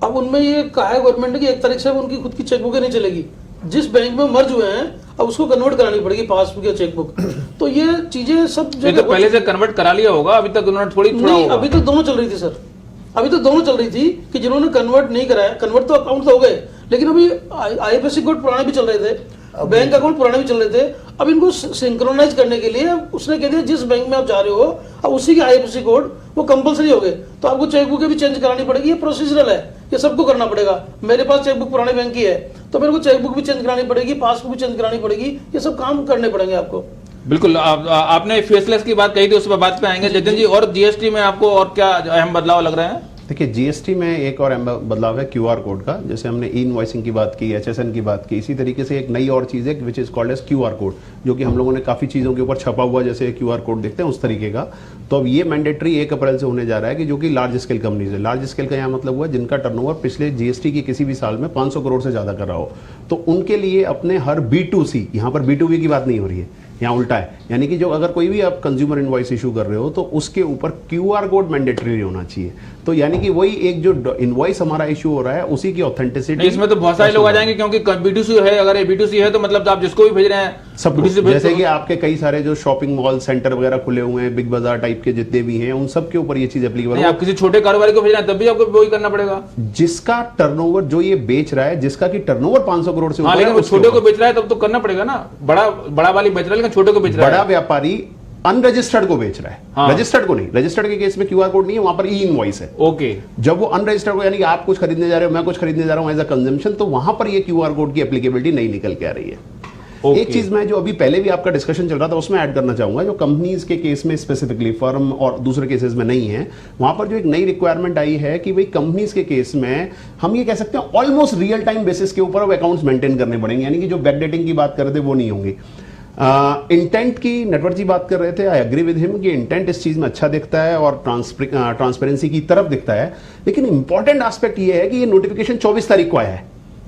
[SPEAKER 3] अब उनमें ये कहा है गवर्नमेंट ने कि 1 तारीख से उनकी खुद की चेकबुकें नहीं चलेगी। जिस बैंक में मर्ज हुए हैं अब उसको कन्वर्ट करानी पड़ेगी पासबुक या चेकबुक। तो ये चीजें सब जो
[SPEAKER 1] तो पहले से कन्वर्ट करा लिया होगा, अभी तक उन्होंने थोड़ा
[SPEAKER 3] नहीं, अभी तक दोनों चल रही थी सर। अभी तो दोनों चल रही थी कि जिन्होंने कन्वर्ट नहीं कराया, कन्वर्ट तो अकाउंट तो हो गए, लेकिन अभी आईएफएससी कोड पुराने भी चल रहे थे, बैंक अकाउंट पुराने भी चल रहे थे। अब इनको सिंक्रोनाइज करने के लिए उसने कह दिया जिस बैंक में आप जा रहे हो अब उसी के आईएफएससी कोड वो कंपलसरी हो गए, तो आपको चेकबुक भी चेंज करानी पड़ेगी। ये प्रोसीजरल है, ये सबको करना पड़ेगा। मेरे पास चेकबुक पुराने बैंक की है तो मेरे को चेकबुक भी चेंज करानी पड़ेगी, पासबुक भी चेंज करानी पड़ेगी, ये सब काम करने पड़ेंगे आपको।
[SPEAKER 1] बिल्कुल, आपने फेसलेस की बात कही थी, उस पर बात पे आएंगे। जतिन जी, और जीएसटी में आपको और क्या अहम बदलाव लग रहे हैं?
[SPEAKER 2] देखिए, जीएसटी में एक और बदलाव है क्यूआर कोड का। जैसे हमने ई इनवॉइसिंग की बात की, एचएसएन की बात की, इसी तरीके से एक नई और चीज़ है which is called as QR code, जो कि हम लोगों ने काफ़ी चीज़ों के ऊपर छपा हुआ जैसे क्यूआर कोड देखते हैं उस तरीके का। तो अब ये मैंडेटरी 1 अप्रैल से होने जा रहा है कि जो कि लार्ज स्केल कंपनीज है। लार्ज स्केल का यहाँ मतलब हुआ जिनका टर्नओवर पिछले जीएसटी की किसी भी साल में 500 करोड़ से ज़्यादा कर रहा हो, तो उनके लिए अपने हर B2C, यहाँ पर B2B की बात नहीं हो रही है, यहाँ उल्टा है। यानी कि जो अगर कोई भी आप कंज्यूमर इनवॉइस इशू कर रहे हो तो उसके ऊपर क्यूआर कोड मैंडेटरी होना चाहिए। तो यानी कि वही एक जो इनवॉइस हमारा इशू हो रहा है उसी की ऑथेंटिसिटी।
[SPEAKER 1] इसमें तो बहुत सारे लोग आ जाएंगे क्योंकि B2C है, अगर ये B2C है तो मतलब आप जिसको भी भेज रहे हैं
[SPEAKER 2] सब B2C भेज। जैसे कि आपके कई सारे जो शॉपिंग मॉल सेंटर वगैरह खुले हुए हैं, बिग बाजार टाइप के जितने भी हैं, उन सब के ऊपर ये चीज एप्लीकेबल है।
[SPEAKER 1] आप किसी छोटे कारोबारी को भेज रहे हैं तब भी आपको वही करना पड़ेगा।
[SPEAKER 2] जिसका टर्नओवर, जो ये बेच रहा है, जिसका की टर्नओवर 500 करोड़ से ऊपर,
[SPEAKER 1] लेकिन वो छोटे को बेच रहा है तब तो करना पड़ेगा ना। बड़ा वाली बेच रहा है लेकिन छोटे को बेच रहा है।
[SPEAKER 2] बड़ा व्यापारी अनरजिस्टर्ड को बेच रहा है, हाँ। रजिस्टर्ड को नहीं। रजिस्टर्ड के केस में क्यूआर कोड नहीं है, वहां पर ई इनवॉइस है।
[SPEAKER 1] ओके।
[SPEAKER 2] जब वो अनरजिस्टर्ड को, यानी कि आप कुछ खरीदने जा रहे हो, मैं कुछ खरीदने जा रहा हूं एज अ कंजम्पशन, तो वहां पर ये क्यूआर कोड की एप्लीकेबिलिटी नहीं निकल के आ रही है। एक चीज मैं जो अभी पहले भी आपका डिस्कशन चल रहा था उसमें ऐड करना चाहूंगा, जो कंपनीज के केस में स्पेसिफिकली, फर्म और दूसरे केसेस में नहीं है, वहां पर जो एक नई रिक्वायरमेंट आई है कि भाई कंपनीज के केस में हम ये कह सकते हैं ऑलमोस्ट रियल टाइम बेसिस के ऊपर अब अकाउंट्स मेंटेन करने पड़ेंगे। यानी कि जो बैकडेटिंग की बात कर रहे थे वो नहीं होंगी। इंटेंट की नटवर जी बात कर रहे थे, आई एग्री विद हिम कि इंटेंट इस चीज में अच्छा दिखता है और ट्रांसपेरेंसी की तरफ दिखता है, लेकिन इंपॉर्टेंट एस्पेक्ट ये है कि ये नोटिफिकेशन 24 तारीख को आया है,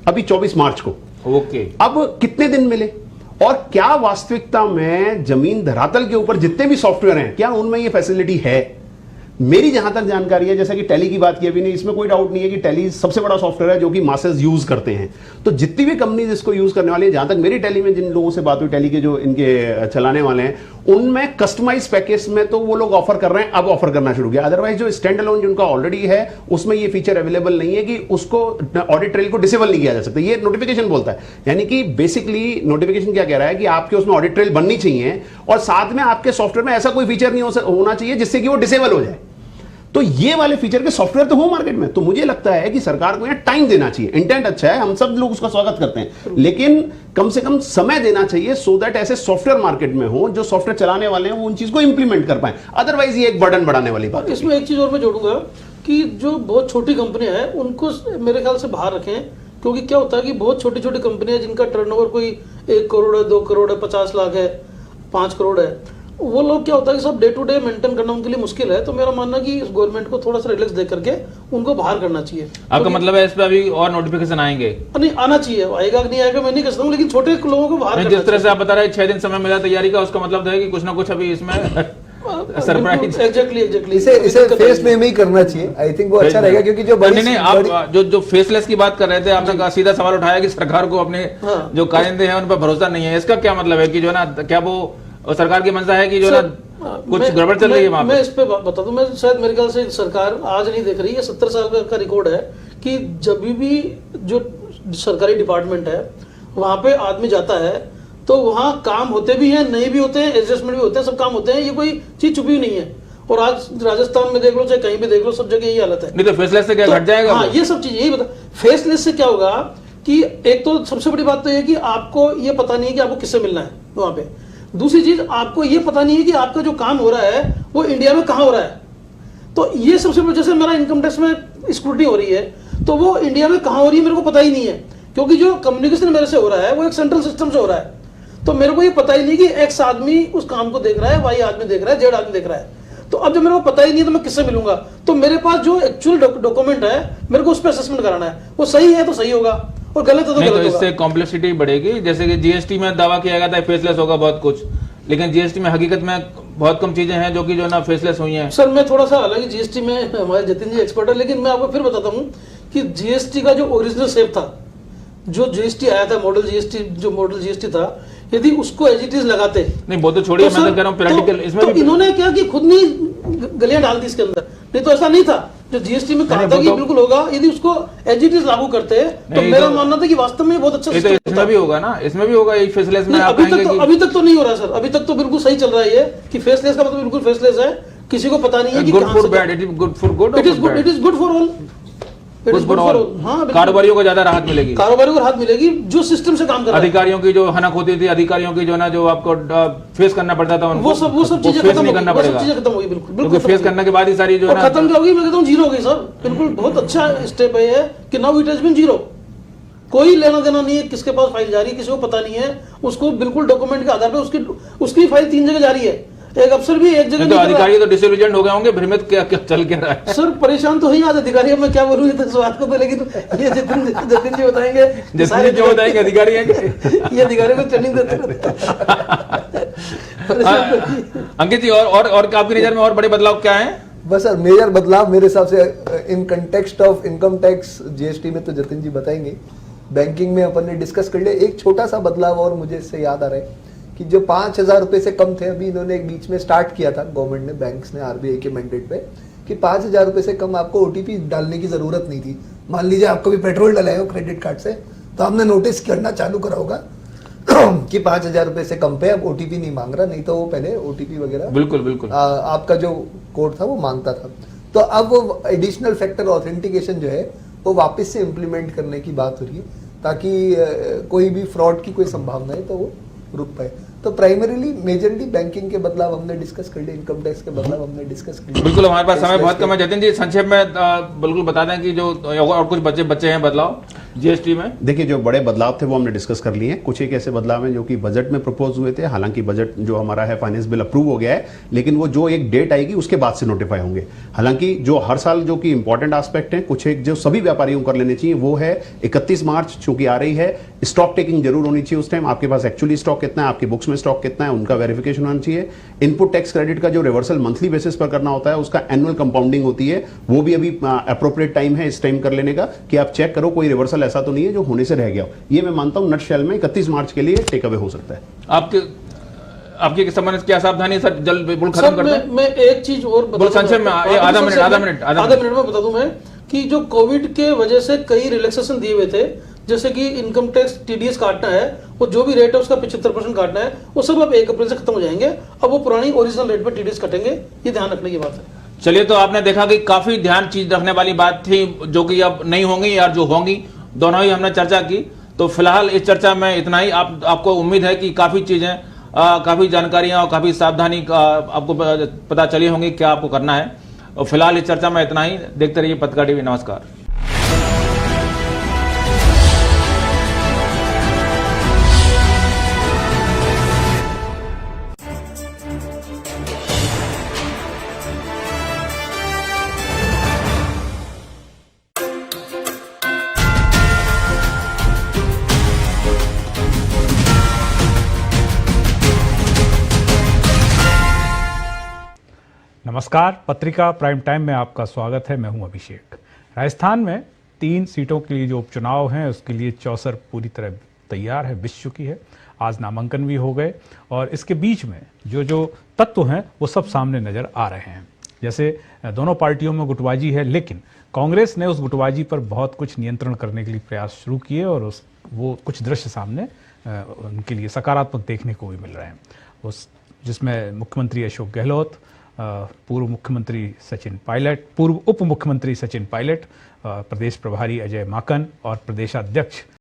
[SPEAKER 2] अभी 24 मार्च को।
[SPEAKER 1] ओके।
[SPEAKER 2] अब कितने दिन मिले और क्या वास्तविकता में जमीन धरातल के ऊपर जितने भी सॉफ्टवेयर हैं क्या उनमें ये फैसिलिटी है? मेरी जहां तक जानकारी है, जैसा कि टैली की बात की अभी नहीं, इसमें कोई डाउट नहीं है कि टैली सबसे बड़ा सॉफ्टवेयर है जो कि मासेस यूज करते हैं। तो जितनी भी कंपनीज इसको यूज करने वाली है, जहां तक मेरी टैली में जिन लोगों से बात हुई, टैली के जो इनके चलाने वाले हैं, उनमें कस्टमाइज पैकेज में तो वो लोग ऑफर कर रहे हैं, अब ऑफर करना शुरू किया। अदरवाइज जो स्टैंड अलोन जिनका ऑलरेडी है उसमें ये फीचर अवेलेबल नहीं है कि उसको ऑडिट ट्रेल को डिसेबल नहीं किया जा सकता। ये नोटिफिकेशन बोलता है, यानी कि बेसिकली नोटिफिकेशन क्या कह रहा है कि आपके उसमें ऑडिट ट्रेल बननी चाहिए और साथ में आपके सॉफ्टवेयर में ऐसा कोई फीचर नहीं होना चाहिए जिससे कि वो डिसेबल हो जाए। तो ये वाले फीचर के सॉफ्टवेयर तो हो मार्केट में, तो मुझे लगता है कि सरकार को यहाँ टाइम देना चाहिए। इंटेंट अच्छा है, हम सब लोग उसका स्वागत करते हैं, लेकिन कम से कम समय देना चाहिए सो दैट ऐसे सॉफ्टवेयर मार्केट में हो, जो सॉफ्टवेयर चलाने वाले हैं वो उन चीज को इंप्लीमेंट कर पाए। अदरवाइज ये एक बर्डन बढ़ाने वाली बात है।
[SPEAKER 3] इसमें एक चीज और मैं जोड़ूंगा कि जो बहुत छोटी कंपनियां हैं उनको मेरे ख्याल से बाहर रखें, क्योंकि क्या होता है कि बहुत छोटी छोटी कंपनियां जिनका टर्नओवर कोई 1 करोड़ है, 2 करोड़ है, 50 लाख है, 5 करोड़ है, वो लोग क्या होता है कि सब डे टू डे मेंटेन करना उनके लिए मुश्किल है। तो मेरा मानना है कि गवर्नमेंट को थोड़ा सा रिलैक्स दे करके उनको बाहर करना चाहिए।
[SPEAKER 1] आपका मतलब है इस पे अभी और नोटिफिकेशन आएंगे?
[SPEAKER 3] नहीं, आना चाहिए, आएगा कि नहीं आएगा मैं नहीं कह सकता हूँ, लेकिन छोटे लोगों को बाहर
[SPEAKER 1] जिस तरह से आप बता रहे हैं 6 दिन समय मिला तैयारी का, उसका मतलब है कि कुछ ना कुछ अभी इसमें सरप्राइज।
[SPEAKER 3] एग्जैक्टली
[SPEAKER 5] इसे फेस में ही करना चाहिए। आई थिंक वो अच्छा रहेगा, क्योंकि जो
[SPEAKER 1] नहीं, आप जो फेसलेस की बात कर रहे थे, आपने कहा सीधा सवाल उठाया कि सरकार को अपने जो कारिंदे हैं उन पर भरोसा नहीं है। इसका क्या मतलब है कि जो ना, क्या वो सरकार की मंशा है कि जो ना कुछ गड़बड़ चल रही है वहां पे?
[SPEAKER 3] मैं इस पे बता दूं, मैं शायद मेरे ख्याल से सरकार आज नहीं देख रही है, 70 साल का रिकॉर्ड है कि जब भी जो सरकारी डिपार्टमेंट है वहां पे आदमी जाता है तो वहां काम होते भी हैं, नहीं भी होते हैं, एडजस्टमेंट भी होते हैं, सब काम होते हैं, ये कोई चीज छुपी नहीं है। और आज राजस्थान में देख लो, चाहे कहीं भी देख लो, सब जगह यही हालत है।
[SPEAKER 1] नहीं तो फेसलेस से क्या घट जाएगा?
[SPEAKER 3] हाँ, ये सब चीज यही बता। फेसलेस से क्या होगा कि एक तो सबसे बड़ी बात तो ये कि आपको ये पता नहीं है कि आपको किससे मिलना है वहां पे। दूसरी चीज, आपको ये पता नहीं है कि आपका जो काम हो रहा है वो इंडिया में कहाँ हो रहा है। तो ये सबसे बड़ी, जैसे मेरा इनकम टैक्स में स्क्रूटनी हो रही है तो वो इंडिया में कहाँ हो रही है मेरे को पता ही नहीं है, क्योंकि जो कम्युनिकेशन मेरे से हो रहा है वो एक सेंट्रल सिस्टम से हो रहा है। तो मेरे को ये पता ही नहीं कि एक्स आदमी उस काम को देख रहा है, वाई आदमी देख रहा है, जेड आदमी देख रहा है। तो अब जब मेरे को पता ही नहीं है तो मैं किससे मिलूंगा? तो मेरे पास जो एक्चुअल डॉक्यूमेंट है मेरे को उस पर असेसमेंट कराना है, वो सही है तो सही होगा और गलत है तो
[SPEAKER 1] नहीं,
[SPEAKER 3] गलत
[SPEAKER 1] तो
[SPEAKER 3] होगा।
[SPEAKER 1] इससे कॉम्प्लेक्सिटी बढ़ेगी। जैसे कि जीएसटी में दावा किया गया था फेसलेस होगा बहुत कुछ, लेकिन जीएसटी में हकीकत में बहुत कम चीजें हैं जो कि जो ना फेसलेस हुई हैं।
[SPEAKER 3] सर मैं थोड़ा सा, हालांकि जीएसटी में हमारे जतिन जी एक्सपर्ट है, लेकिन मैं आपको फिर बताता हूँ कि जीएसटी का जो ओरिजिनल शेप था, जो जीएसटी आया था, मॉडल जीएसटी था, यदि उसको एज इट इज लगाते,
[SPEAKER 1] नहीं वो तो छोड़िए, मैं तो कह रहा हूँ प्रैक्टिकल इसमें भी
[SPEAKER 3] इन्होंने क्या कि खुद नहीं गलियां डाल दी इसके अंदर, नहीं तो ऐसा नहीं था। जो जीएसटी में कहा था कि बिल्कुल होगा, यदि उसको एज इट इज लागू करते तो मेरा मानना था कि वास्तव में बहुत अच्छा
[SPEAKER 1] सिस्टम इसमें भी होगा ना, इसमें भी होगा ये फेसलेस में। आप
[SPEAKER 3] अभी तक तो नहीं हो रहा सर, अभी तक तो बिल्कुल सही चल रहा है ये कि फेसलेस का मतलब बिल्कुल फेसलेस है, किसी को पता नहीं है कि
[SPEAKER 1] good for bad, it is good for good,
[SPEAKER 3] it is good for all, it is good for all. हाँ,
[SPEAKER 1] कारोबारियों को ज्यादा राहत मिलेगी,
[SPEAKER 3] कारोबारियों को राहत मिलेगी जो सिस्टम से काम कर रहा है।
[SPEAKER 1] अधिकारियों की जो हनक होती थी, अधिकारियों की जो ना जो आपको फेस करना पड़ता था,
[SPEAKER 3] वो सब चीजें
[SPEAKER 1] फेस
[SPEAKER 3] खत्म
[SPEAKER 1] नहीं करना पड़ेगा,
[SPEAKER 3] खत्म होगी, बिल्कुल
[SPEAKER 1] क्योंकि फेस करने के बाद ही सारी जो है
[SPEAKER 3] खत्म क्या होगी, मैं कहता हूँ जीरो हो गई सर। बिल्कुल बहुत अच्छा स्टेप है ये कि now it has been zero. कोई लेना देना नहीं है, किसके पास फाइल जा रही है किसी को पता नहीं है, उसको बिल्कुल डॉक्यूमेंट के आधार पर उसकी फाइल 3 जगह जा रही है, एक अफसर भी एक जगह।
[SPEAKER 1] तो अधिकारी तो डिसोलिजेंट हो गए होंगे, भ्रमित क्या चल क्या रहा है?
[SPEAKER 3] सर परेशान तो ही आज अधिकारी, मैं क्या बोलूँ इस बात को, तो लेकिन ये जतिन जी बताएंगे,
[SPEAKER 1] जतिन जी बताएंगे अधिकारी है
[SPEAKER 3] ये अधिकारी को ट्रेनिंग देते रहते।
[SPEAKER 1] अंकित जी, और आपकी नजर में और बड़े बदलाव क्या है?
[SPEAKER 5] बस सर, मेजर बदलाव मेरे हिसाब से in context of income tax GST में तो जतिन जी बताएंगे, बैंकिंग में अपन ने डिस्कस कर लिया। एक छोटा सा बदलाव और मुझे इससे याद आ रहा है कि जो 5,000 रुपए से कम थे, अभी इन्होंने एक बीच में स्टार्ट किया था गवर्नमेंट ने, बैंक्स ने, आरबीआई के मैंडेट पे, कि 5,000 रुपए से कम आपको ओटीपी डालने की जरूरत नहीं थी। मान लीजिए आप कभी पेट्रोल डलाए हो क्रेडिट कार्ड से, तो आपने नोटिस करना चालू करा होगा कि 5,000 रुपए से कम पे अब ओटीपी नहीं मांग रहा, नहीं तो वो पहले ओटीपी वगैरह
[SPEAKER 1] बिल्कुल
[SPEAKER 5] आपका जो कोड था वो मांगता था। तो अब वो एडिशनल फैक्टर ऑथेंटिकेशन जो है वो वापस से इम्प्लीमेंट करने की बात हो रही है, ताकि कोई भी फ्रॉड की कोई संभावना है तो वो रुक पाए। तो प्राइमरीली मेजरली बैंकिंग के बदलाव हमने डिस्कस कर लिए, इनकम टैक्स के बदलाव हमने डिस्कस कर लिए।
[SPEAKER 1] बिल्कुल, हमारे पास समय बहुत कम है। जतिन जी संक्षेप में बिल्कुल बता दें कि जो और कुछ बच्चे हैं बदलाव जीएसटी में।
[SPEAKER 2] देखिए, जो बड़े बदलाव थे वो हमने डिस्कस कर लिए हैं। कुछ एक ऐसे बदलाव हैं जो कि बजट में प्रपोज हुए थे, हालांकि बजट जो हमारा है फाइनेंस बिल अप्रूव हो गया है, लेकिन वो जो एक डेट आएगी उसके बाद से नोटिफाई होंगे। हालांकि जो हर साल जो कि इंपॉर्टेंट एस्पेक्ट है, कुछ एक जो सभी व्यापारियों को कर लेने चाहिए, वो है 31 मार्च चूंकि आ रही है, स्टॉक टेकिंग जरूर होनी चाहिए उस टाइम। आपके पास एक्चुअली स्टॉक कितना है, आपकी बुक्स में स्टॉक कितना है, उनका वेरिफिकेशन होना चाहिए। इनपुट टैक्स क्रेडिट का जो रिवर्सल मंथली बेसिस पर करना होता है, उसका एनुअल कंपाउंडिंग होती है, वो भी अभी अप्रोप्रिएट टाइम है इस टाइम कर लेने का, कि आप चेक करो कोई रिवर्सल ऐसा तो नहीं है जो होने से रह गया। ये मैं मानता हूं नटशेल में 31 मार्च के लिए टेक अवे हो सकता है।
[SPEAKER 1] आपके संबंध क्या सावधानी सर, जल्द बिल्कुल खत्म कर दें।
[SPEAKER 3] मैं एक चीज और
[SPEAKER 1] संक्षेप में आधा मिनट
[SPEAKER 3] में बता दूं मैं कि जो कोविड के वजह से कई रिलैक्सेशन दिए हुए थे, जैसे कि इनकम टैक्स टीडीएस काटना है, वो जो भी रेट है उसका 75% काटना है, वो सब अब 1 अप्रैल से खत्म हो जाएंगे। अब वो पुरानी ओरिजिनल रेट पर टीडीएस कटेंगे, ये ध्यान रखने की बात है।
[SPEAKER 1] चलिए, तो आपने देखा कि काफी ध्यान चीज रखने वाली बात थी, जो कि अब नहीं होंगी या जो होंगी, दोनों ही हमने चर्चा की। तो फिलहाल इस चर्चा में इतना ही। आपको उम्मीद है कि काफी चीजें, काफी जानकारियां और काफी सावधानी आपको पता चली होंगी क्या आपको करना है। और फिलहाल इस चर्चा में इतना ही। देखते रहिए पत्रकार टीवी। नमस्कार।
[SPEAKER 6] नमस्कार, पत्रिका प्राइम टाइम में आपका स्वागत है। मैं हूं अभिषेक। राजस्थान में 3 सीटों के लिए जो उपचुनाव हैं उसके लिए चौसर पूरी तरह तैयार है, बिछ चुकी है। आज नामांकन भी हो गए और इसके बीच में जो तत्व हैं वो सब सामने नजर आ रहे हैं। जैसे दोनों पार्टियों में गुटबाजी है, लेकिन कांग्रेस ने उस गुटबाजी पर बहुत कुछ नियंत्रण करने के लिए प्रयास शुरू किए और वो कुछ दृश्य सामने उनके लिए सकारात्मक देखने को भी मिल रहे हैं। उस जिसमें मुख्यमंत्री अशोक गहलोत, पूर्व मुख्यमंत्री सचिन पायलट, पूर्व उप मुख्यमंत्री सचिन पायलट, प्रदेश प्रभारी अजय माकन और प्रदेशाध्यक्ष